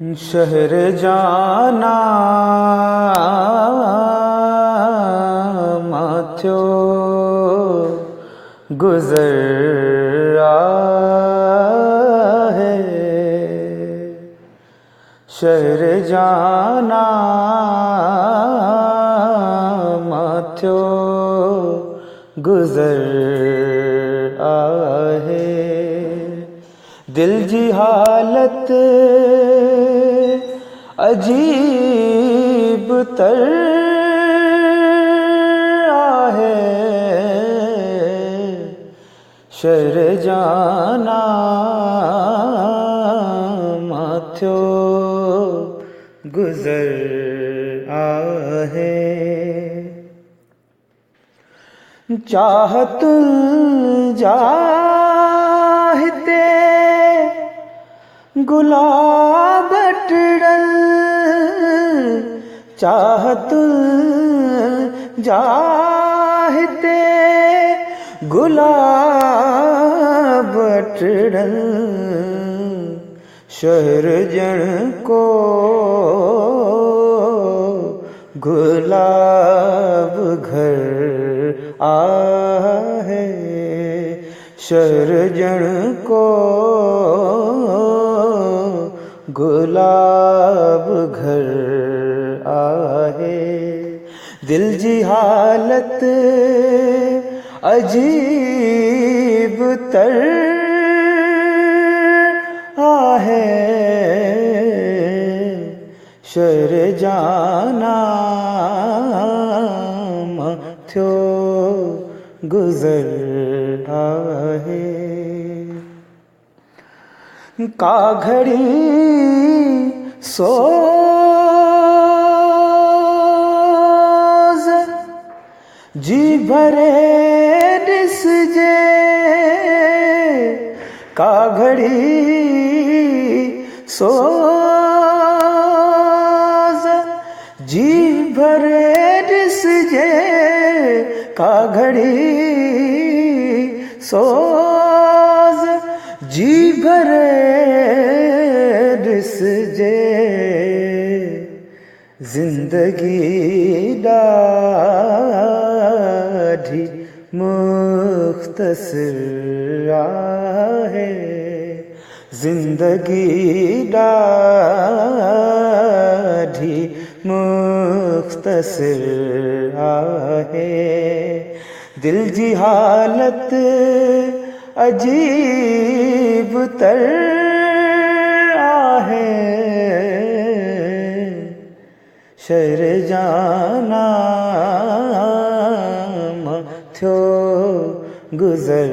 शहर जाना माथ्यो गुजर है। शहर जाना माथ्यो गुजर है। दिल जी हालत अजीब तर है। शहर जाना माथ्यो गुजर है। चाहत जाहते गुलाब टड़ल, चाहत जाहते गुलाब टड़ल। शहर जन को गुलाब घर है। शहर जन को गुलाब घर आहे। दिल जी हालत अजीब तर आहे। शहर जाना माथ्यो गुजर आहे। का घड़ी सोज जी भरे डिसजे। का घड़ी सोज जी भरे डिसजे। का घड़ी सोज जी भरे डिसजे। जिंदगी ॾाढी मुख्तसर आहे। जिंदगी ॾाढी मुख्तसर आहे। दिल जी हालत अजीब तर आहे। शहर जाना माथ्यो गुजर